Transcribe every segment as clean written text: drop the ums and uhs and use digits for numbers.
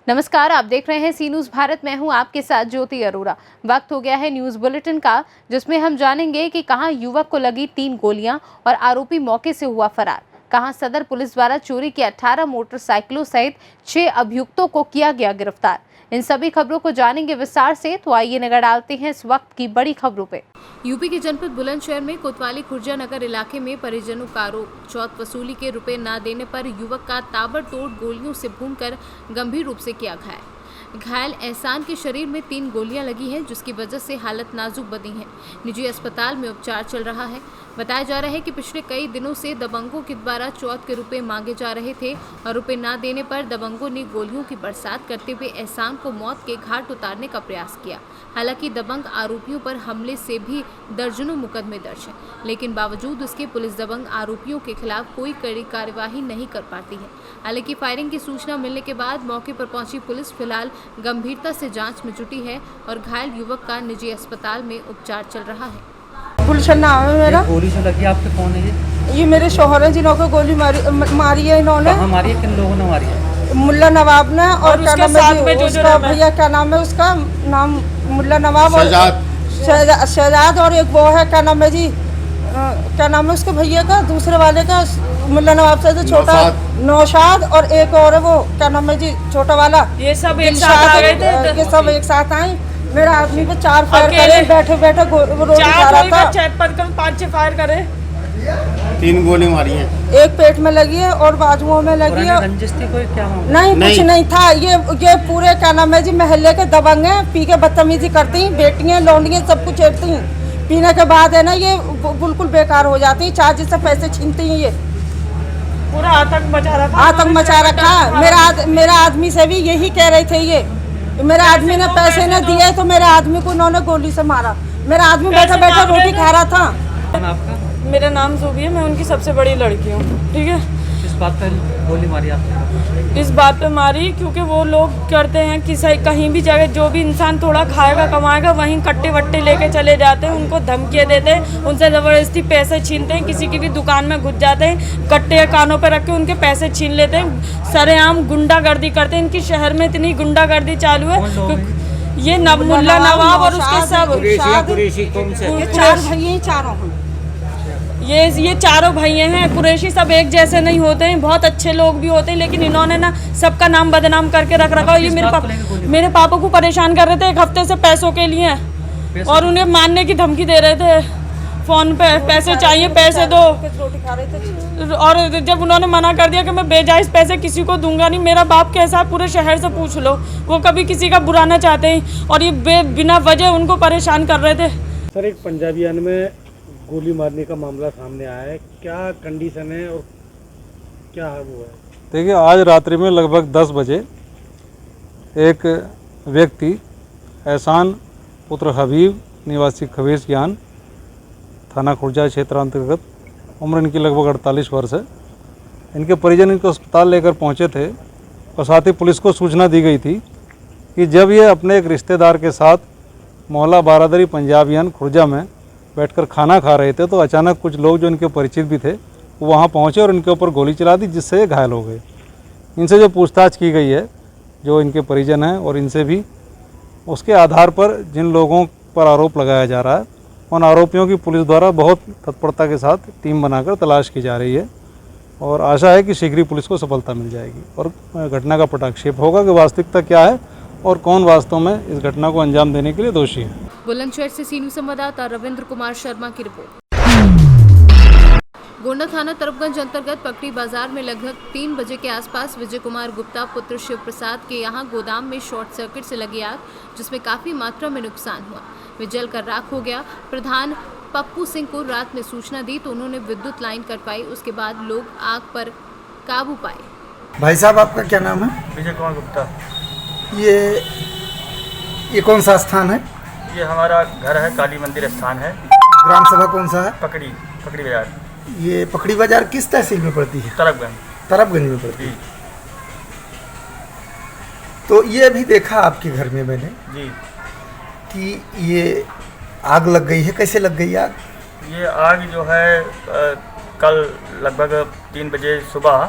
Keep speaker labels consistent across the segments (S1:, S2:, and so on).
S1: नमस्कार, आप देख रहे हैं सी न्यूज़ भारत। मैं हूं आपके साथ ज्योति अरोरा। वक्त हो गया है न्यूज़ बुलेटिन का, जिसमें हम जानेंगे कि कहां युवक को लगी 3 गोलियां और आरोपी मौके से हुआ फरार। कहां सदर पुलिस द्वारा चोरी की 18 मोटरसाइकिलों सहित 6 अभियुक्तों को किया गया गिरफ्तार। इन सभी खबरों को जानेंगे विस्तार से, तो आइए नजर डालते हैं इस वक्त की बड़ी खबरों पे। यूपी के जनपद बुलंदशहर में कोतवाली खुर्जा नगर इलाके में परिजनों का आरोप, चौथ वसूली के रुपए न देने पर युवक का ताबड़तोड़ गोलियों से भूनकर गंभीर रूप से किया घायल एहसान के शरीर में 3 गोलियां लगी हैं, जिसकी वजह से हालत नाजुक बनी है। निजी अस्पताल में उपचार चल रहा है। बताया जा रहा है कि पिछले कई दिनों से दबंगों के द्वारा चौथ के रुपए मांगे जा रहे थे और रुपए न देने पर दबंगों ने गोलियों की बरसात करते हुए एहसान को मौत के घाट उतारने का प्रयास किया। हालांकि दबंग आरोपियों पर हमले से भी दर्जनों मुकदमे दर्ज हैं, लेकिन बावजूद उसके पुलिस दबंग आरोपियों के खिलाफ कोई कड़ी कार्यवाही नहीं कर पाती है। हालांकि फायरिंग की सूचना मिलने के बाद मौके पर पहुंची पुलिस फिलहाल गंभीरता से जांच में जुटी है और घायल युवक का निजी अस्पताल में उपचार चल रहा है।
S2: गुलशन नाम है मेरा।
S3: गोली से लगी आपके कौन है
S2: ये मेरे शौहर हैं, जिन्होंने गोली मारी है इन्होंने।
S3: कहाँ मारी है, किन लोगों ने मारी है?
S2: मुल्ला नवाब ने और क्या नाम है उसका भैया, क्या नाम है उसका नाम, मुल्ला नवाब और शहजाद, और एक वो है क्या नाम है जी, क्या नाम है उसके भैया का, दूसरे वाले का, मुल्ला नवाब से जो छोटा नौशाद, और एक और है वो क्या नाम है जी छोटा वाला।
S4: ये सब एक साथ आ गए थे।
S2: ये सब एक साथ आई। मेरा आदमी पे 4 फायर करे, बैठे बैठे रोटी खा रहा था।
S4: 5-6 फायर करे।
S5: 3 गोली मारी हैं।
S2: एक पेट में लगी है और बाजुओं में लगी है।
S3: रंजिश थी कोई, क्या मामला?
S2: नहीं, कुछ नहीं था। ये पूरे क्या नाम है जी मोहल्ले के दबंग हैं, पी के बदतमीजी करती हैं, बेटियां लौंडियां सब कुछ छेड़ती हैं। पीने के बाद है ना ये बिल्कुल बेकार हो जाती हैं, चार्ज से पैसे छीनती हैं। ये
S4: पूरा आतंक मचा रखा।
S2: आतंक मचा रखा। मेरा आदमी से भी यही कह रहे थे। ये मेरा आदमी ने पैसे न दिए तो मेरे आदमी को उन्होंने गोली से मारा। मेरा आदमी बैठा बैठा रोटी खा रहा था।
S3: आपका?
S4: मेरा नाम ज़ूबी है, मैं उनकी सबसे बड़ी लड़की हूँ। ठीक है।
S3: किस बात पे गोली मारी आपने?
S4: इस बात पे मारी क्योंकि वो लोग करते हैं कि कहीं भी जगह जो भी इंसान थोड़ा खाएगा कमाएगा वहीं कट्टे वट्टे लेके चले जाते हैं, उनको धमकियाँ देते हैं, उनसे ज़बरदस्ती पैसे छीनते हैं, किसी की भी दुकान में घुस जाते हैं, कट्टे कानों पर रख के उनके पैसे छीन लेते हैं, सरेआम गुंडागर्दी करते हैं। इनकी शहर में इतनी गुंडागर्दी चालू है। ये मुल्ला नवाब और उसके सब
S2: ये 4 भैया चारों हैं।
S4: ये चारों भैया हैं। कुरैशी सब एक जैसे नहीं होते हैं, बहुत अच्छे लोग भी होते हैं, लेकिन इन्होंने ना सबका नाम बदनाम करके रख रखा। ये मेरे पापा को परेशान कर रहे थे 1 हफ्ते से पैसों के लिए, और उन्हें मारने की धमकी दे रहे थे। फ़ोन पे पैसे चाहिए, पैसे दो। और जब उन्होंने मना कर दिया कि मैं बेजायज़ पैसे किसी को दूंगा नहीं, मेरा बाप कैसा है पूरे शहर से पूछ लो, वो कभी किसी का बुरा ना चाहते हैं, और ये बिना वजह उनको परेशान कर रहे थे।
S6: सर, एक पंजाबियान में गोली मारने का मामला सामने आया है, क्या कंडीशन है और क्या है वो है?
S7: देखिए, आज रात्रि में लगभग 10 बजे एक व्यक्ति एहसान पुत्र हबीब निवासी खवेश ज्ञान थाना खुर्जा क्षेत्र अंतर्गत, उम्र इनकी लगभग 48 वर्ष है। इनके परिजन इनको अस्पताल लेकर पहुंचे थे और साथ ही पुलिस को सूचना दी गई थी कि जब ये अपने एक रिश्तेदार के साथ मोहल्ला बारादरी पंजाबियान खुर्जा में बैठकर खाना खा रहे थे, तो अचानक कुछ लोग जो इनके परिचित भी थे वो वहाँ पहुँचे और इनके ऊपर गोली चला दी, जिससे ये घायल हो गए। इनसे जो पूछताछ की गई है, जो इनके परिजन हैं और इनसे भी, उसके आधार पर जिन लोगों पर आरोप लगाया जा रहा है, उन आरोपियों की पुलिस द्वारा बहुत तत्परता के साथ टीम बनाकर तलाश की जा रही है और आशा है कि शीघ्र ही पुलिस को सफलता मिल जाएगी और घटना का पटाक्षेप होगा कि वास्तविकता क्या है और कौन वास्तव में इस घटना को अंजाम देने के लिए दोषी है।
S1: बुलंदशहर से सी न्यूज़ संवाददाता रविंद्र कुमार शर्मा की रिपोर्ट। गोंडा थाना तरफगंज अंतर्गत पकड़ी बाजार में लगभग 3 बजे के आसपास विजय कुमार गुप्ता पुत्र शिव प्रसाद के यहाँ गोदाम में शॉर्ट सर्किट से लगी आग, जिसमें काफी मात्रा में नुकसान हुआ। वे जलकर राख हो गया। प्रधान पप्पू सिंह को रात में सूचना दी तो उन्होंने विद्युत लाइन कटवाई। उसके बाद लोग आग पर काबू पाए।
S8: भाई साहब, आपका क्या नाम है?
S9: विजय कुमार गुप्ता।
S8: ये कौन सा स्थान है?
S9: ये हमारा घर है, काली मंदिर स्थान है।
S8: ग्राम सभा कौन सा है?
S9: पकड़ी बाजार।
S8: ये पकड़ी बाजार किस तहसील में पड़ती है? तरफगंज में पड़ती है। तो ये भी देखा आपके घर में मैंने
S9: जी
S8: कि ये आग लग गई है। कैसे लग गई आग?
S9: ये आग जो है कल लगभग 3 बजे सुबह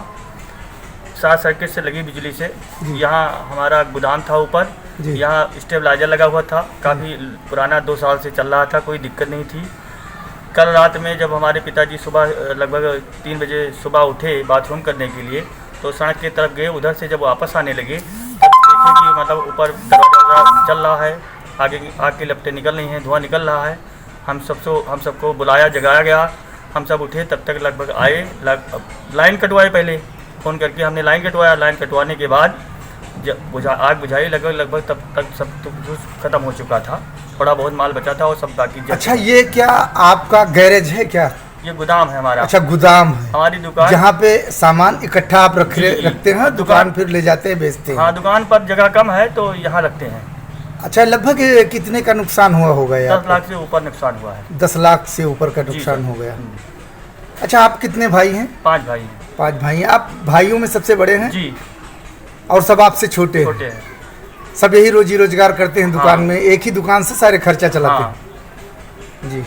S9: शॉर्ट सर्किट से लगी बिजली से। यहाँ हमारा गोदाम था ऊपर, यहाँ स्टेबलाइजर लगा हुआ था, काफ़ी पुराना 2 साल से चल रहा था, कोई दिक्कत नहीं थी। कल रात में जब हमारे पिताजी सुबह लगभग 3 बजे सुबह उठे बाथरूम करने के लिए, तो सड़क की तरफ गए। उधर से जब वापस आने लगे तब देखे कि मतलब ऊपर दरवाजा चल रहा है, आगे आग की लपटें निकल रही हैं, धुआं निकल रहा है। हम सबको बुलाया, जगाया गया, हम सब उठे। तब तक लगभग आए, लाइन कटवाए, पहले फ़ोन करके हमने लाइन कटवाया। लाइन कटवाने के बाद जब आग बुझाई, लगभग तब तक सब कुछ ख़त्म हो चुका था। थोड़ा बहुत माल बचा था और सब बाकी।
S8: अच्छा, ये क्या आपका गैरेज है क्या?
S9: ये गोदाम है हमारा।
S8: अच्छा, गोदाम है,
S9: हमारी दुकान,
S8: जहाँ पे सामान इकट्ठा आप रखते हैं, दुकान फिर ले जाते हैं, बेचते हैं।
S9: हाँ, दुकान पर जगह कम है तो यहाँ रखते हैं।
S8: अच्छा, लगभग कितने का नुकसान हुआ है?
S9: 10 लाख से ऊपर नुकसान हुआ है।
S8: 10 लाख से ऊपर का नुकसान हो गया। अच्छा, आप कितने भाई हैं?
S9: 5 भाई हैं।
S8: 5 भाई हैं। आप भाइयों में सबसे बड़े हैं?
S9: जी।
S8: और सब आपसे छोटे हैं? सब यही रोजी रोजगार करते हैं दुकान में? एक ही दुकान से सारे खर्चा चलाते हैं? जी।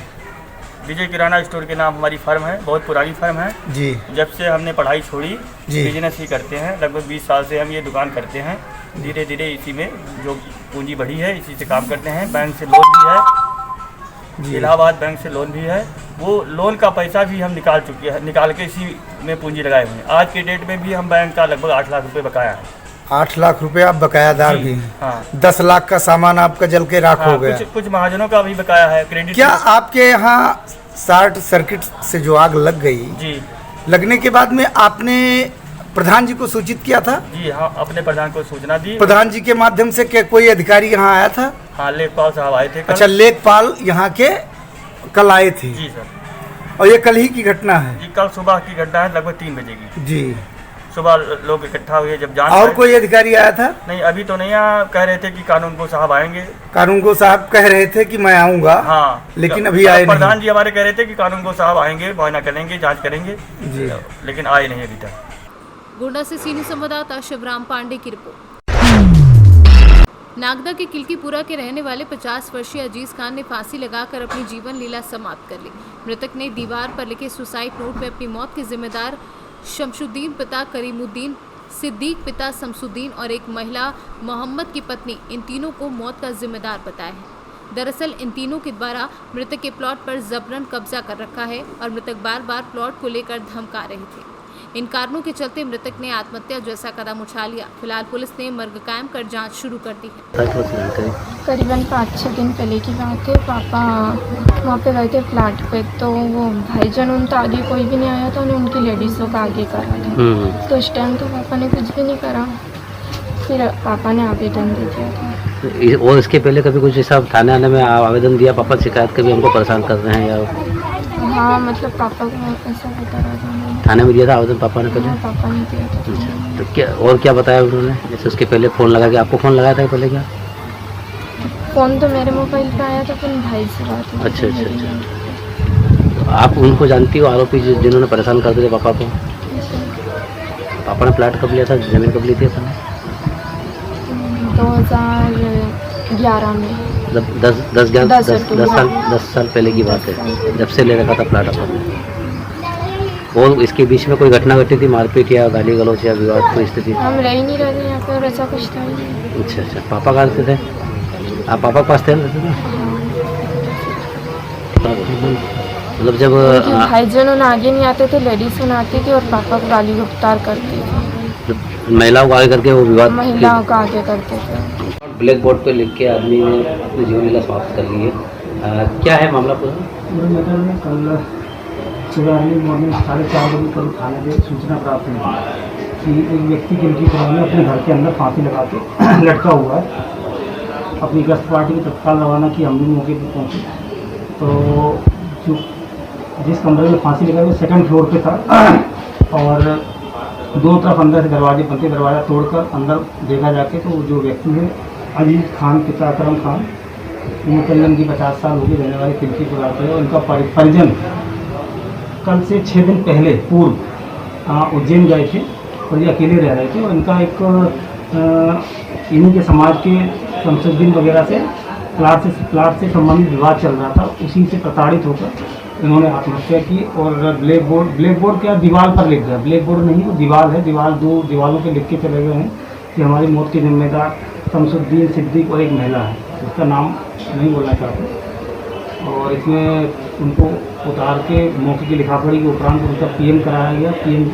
S9: विजय किराना स्टोर के नाम हमारी फर्म है, बहुत पुरानी फर्म है
S8: जी।
S9: जब से हमने पढ़ाई छोड़ी, बिजनेस ही करते हैं। लगभग 20 साल से हम ये दुकान करते हैं। धीरे धीरे इसी में जो पूंजी बढ़ी है, इसी से काम करते हैं। बैंक से लोन भी है, इलाहाबाद बैंक से लोन भी है। वो लोन का पैसा भी हम निकाल के इसी में पूंजी लगाए हुए हैं। आज के डेट में भी हम बैंक का लगभग 8 लाख रुपये बकाया है।
S8: 8 लाख रुपए आप बकायादार भी हैं?
S9: हाँ।
S8: 10 लाख का सामान आपका जल के राख हो गया।
S9: कुछ महाजनों का भी बकाया है। क्रेडिट
S8: क्या आपके यहाँ शॉर्ट सर्किट से जो आग लग गई
S9: जी,
S8: लगने के बाद में आपने प्रधान जी को सूचित किया था?
S9: जी हाँ, अपने प्रधान को सूचना दी।
S8: प्रधान जी के माध्यम से क्या कोई अधिकारी यहाँ आया था?
S9: हाँ, लेखपाल साहब आए थे कल।
S8: अच्छा, लेखपाल यहाँ के कल आए थे?
S9: जी सर।
S8: और ये कल ही की घटना है?
S9: जी, कल सुबह की घटना है, लगभग 3 बजे की।
S8: जी।
S9: सुबह लोग इकट्ठा हुए जब जान।
S8: और कोई अधिकारी आया था?
S9: नहीं, अभी तो नहीं आया। कह रहे थे कि कानून को साहब आएंगे।
S8: कानून को साहब कह रहे थे कि मैं आऊंगा।
S9: हाँ,
S8: लेकिन अभी आए नहीं।
S9: प्रधान जी हमारे कह रहे थे कि कानून को साहब आएंगे, मुआयना करेंगे, जांच करेंगे
S8: जी,
S9: लेकिन आए नहीं अभी तक।
S1: गोंडा से सीनियर संवाददाता शिवराम पांडे की रिपोर्ट। नागदा के किलकीपुरा के रहने वाले 50 वर्षीय अजीज खान ने फांसी लगाकर अपनी जीवन लीला समाप्त कर ली। मृतक ने दीवार पर लिखे सुसाइड नोट में अपनी मौत के जिम्मेदार शमशुद्दीन पिता करीमुद्दीन, सिद्दीक पिता शमसुद्दीन और एक महिला मोहम्मद की पत्नी, इन तीनों को मौत का जिम्मेदार बताया है। दरअसल इन तीनों के द्वारा मृतक के प्लॉट पर जबरन कब्जा कर रखा है और मृतक बार बार प्लॉट को लेकर धमका रहे थे। इन कारणों के चलते मृतक ने आत्महत्या जैसा कदम उठा लिया। फिलहाल पुलिस ने मर्ग कायम कर जांच शुरू कर दी है।
S10: करीबन 5-6 दिन पहले की बात है। पापा वहाँ पे गए थे फ्लैट पे, तो वो भाईजान उन तो आगे कोई भी नहीं आया था, उन्हें उनकी लेडीज़ लोग आगे करा था। तो उस टाइम तो पापा ने कुछ भी नहीं करा, फिर पापा ने आवेदन दे दिया था।
S11: और इसके पहले कभी कुछ ऐसा थाने आने में आवेदन दिया? पापा शिकायत कभी हमको परेशान कर रहे हैं या?
S10: हाँ, मतलब पापा को ऐसा बता रहा था।
S11: थाने में दिया था आवेदन पापा ने पहले?
S10: हाँ, पापा ने दिया था।
S11: अच्छा, तो क्या और क्या बताया उन्होंने? जैसे उसके पहले फ़ोन लगा के आपको फ़ोन लगाया था पहले क्या?
S10: फ़ोन तो मेरे मोबाइल पे आया था, फिर भाई से बात हुई।
S11: अच्छा अच्छा अच्छा। तो आप उनको जानती हो, आरोपी जिन्होंने परेशान करते थे पापा को? पापा ने प्लाट कब लिया था, ज़मीन कब ली थी अपने?
S10: 2011 में।
S11: 10 साल पहले की बात है, जब से ले रखा था प्लाट अपने। और इसके बीच में कोई घटना घटी थी, मारपीट या गाली गलौज या विवाद कोई स्थिति?
S10: हम रह ही नहीं रहे थे यहाँ पे और ऐसा कुछ था ही।
S11: अच्छा अच्छा। पापा कहाँ रहते थे? आप पापा के पास थे रहते थे? मतलब जब
S10: भाईजान आगे नहीं आते थे, लेडीज आती थी और पापा को गाली गुफ्तार करती थी।
S11: महिलाओं को आगे करके वो विवाद
S10: महिलाओं को आगे करते थे।
S11: ब्लैक बोर्ड पे लिख के आदमी ने अपनी जीवन लीला समाप्त कर ली है। क्या है मामला पूरा?
S6: मैटर में कल सुबह अर्ली मॉर्निंग 4:30 बजे पर थाने से सूचना प्राप्त हुई कि एक व्यक्ति किलकीपुरा में अपने घर के अंदर फांसी लगा के लटका हुआ है। अपनी गश्त पार्टी की तत्काल रवाना की, हम भी मौके पर पहुँचे तो जो जिस कमरे में फांसी लगा वो 2nd फ्लोर पे था और दो तरफ अंदर से दरवाजे बनते, दरवाज़ा तोड़कर अंदर देखा जाके तो जो व्यक्ति है अजीज खान पिता अकरम खान, मुकल्लम की 50 साल हो गए, रहने वाले किलकीपुरा पे। उनका परिजन कल से 6 दिन पहले पूर्व उज्जैन गए थे और ये अकेले रह रहे थे। और इनका एक इन्हीं के समाज के शमसुद्दीन वगैरह से प्लाट से संबंधित विवाद चल रहा था। उसी से प्रताड़ित होकर इन्होंने आत्महत्या की और ब्लैक बोर्ड क्या दीवार पर लिख गया, ब्लैक बोर्ड नहीं वो दीवार है, दीवारों पे लिख के चले गए हैं कि हमारी मौत के जिम्मेदार शमसुद्दीन सिद्दीक और एक महिला है, उसका नाम नहीं बोलना चाहते। और इसमें उनको उतार के मौके की लिखापढ़ी के उपरांत उनका पीएम कराया गया, पीएम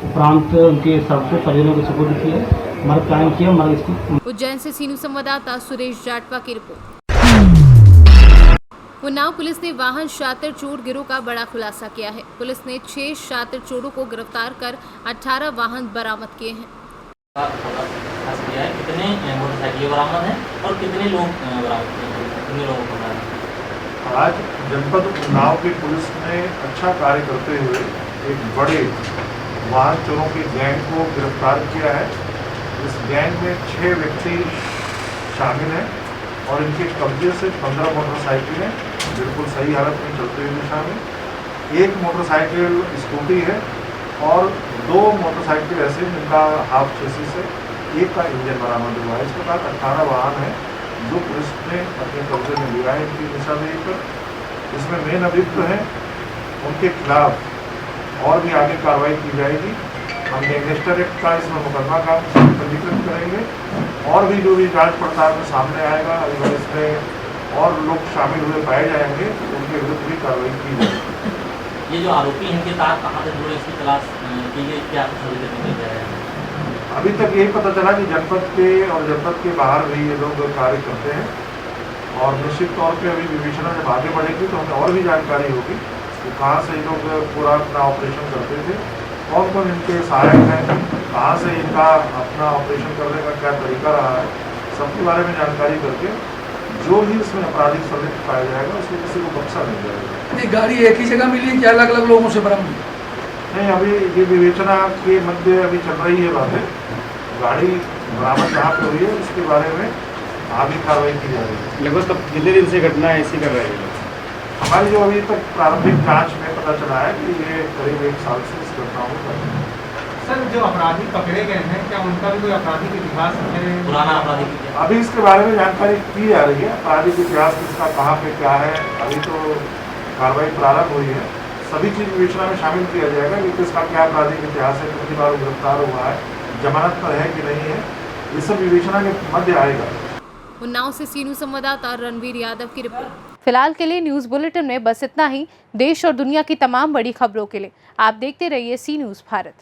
S6: उपरांत उनके शव को परिजनों को सुपुर्द किया, मर्ग कायम किया। मर्ग इसकी
S1: उज्जैन से सीनू संवाददाता सुरेश जाटवा की रिपोर्ट। उन्नाव पुलिस ने वाहन शातिर चोर गिरोह का बड़ा खुलासा किया है। पुलिस ने 6 शातिर चोरों को गिरफ्तार कर 18 वाहन बरामद किए हैं।
S12: कितने मोटरसाइकिल बरामद हैं और कितने लोग बरामद किए हैं, कितने लोगों को बरामद?
S13: आज जनपद उन्नाव की पुलिस ने अच्छा कार्य करते हुए एक बड़े वाहन चोरों की गैंग को गिरफ्तार किया है। इस गैंग में 6 व्यक्ति शामिल हैं और इनके कब्जे से 15 मोटरसाइकिलें बिल्कुल सही हालत में चलती हुई दिशा में, 1 मोटरसाइकिल स्कूटी है और 2 मोटरसाइकिल ऐसे जिनका हाफ चेसिस है, 1 का इंजन बरामद हुआ है। इस प्रकार 18 वाहन हैं जो पुलिस ने अपने कब्जे में लिया है इनकी निशानदेही पर। इसमें मेन अभियुक्त हैं, उनके खिलाफ और भी आगे कार्रवाई की जाएगी। हम गैंगस्टर एक्ट का इसमें मुकदमा का पंजीकृत करेंगे और भी जो भी जांच पड़ताल में सामने आएगा, अगर इसमें और लोग शामिल हुए पाए जाएंगे तो उनके विरुद्ध भी कार्रवाई की जाएगी।
S12: ये जो आरोपी हैं इनके साथ कहाँ से जुड़े, इसकी तलाश की गई, क्या कुछ अभी तक मिल गया है?
S13: अभी तक यही पता चला कि जनपद के और जनपद के बाहर भी ये लोग कार्य करते हैं और निश्चित तौर पे अभी विवेचना जब आगे बढ़ेगी तो हमें और भी जानकारी होगी कि कहाँ से ये लोग पूरा अपना ऑपरेशन करते थे, कौन कौन इनके सहायक हैं, कहाँ से इनका अपना ऑपरेशन करने का क्या तरीका रहा है, सबके बारे में जानकारी करके जो भी इसमें आपराधिक संलिप्त पाया जाएगा उसमें किसी को बख्शा नहीं जाएगा।
S14: ये गाड़ी एक ही जगह मिली है क्या अलग अलग लोगों से बरामद?
S13: नहीं, अभी ये विवेचना के मध्य अभी चल रही है बातें। गाड़ी बरामद जहाँ पे हुई है उसके बारे में आगे कार्रवाई की जा रही है।
S5: लगभग तब कितने दिन से घटना ऐसी कर रहे हैं?
S13: हमारी जो अभी तक प्रारंभिक जांच में पता चला है कि ये करीब 1 साल से इस घटना को कर रहे हैं।
S6: सर, जो अपराधी पकड़े गए हैं क्या उनका भी कोई आपराधिक इतिहास है?
S12: पुराना आपराधिक इतिहास
S13: अभी इसके बारे में जानकारी की जा रही है। आपराधिक इतिहास किसका कहाँ पे क्या है, अभी तो कार्रवाई प्रारंभ हुई है। सभी चीज विवेचना में शामिल किया जाएगा कि किसका क्या आपराधिक इतिहास है, कितनी बार गिरफ्तार हुआ है, जमानत पर है कि नहीं है, ये सब विवेचना के मध्य आएगा।
S1: उन्नाव से सीनू संवाददाता रणवीर यादव की रिपोर्ट। फिलहाल के लिए न्यूज बुलेटिन में बस इतना ही। देश और दुनिया की तमाम बड़ी खबरों के लिए आप देखते रहिए सी न्यूज भारत।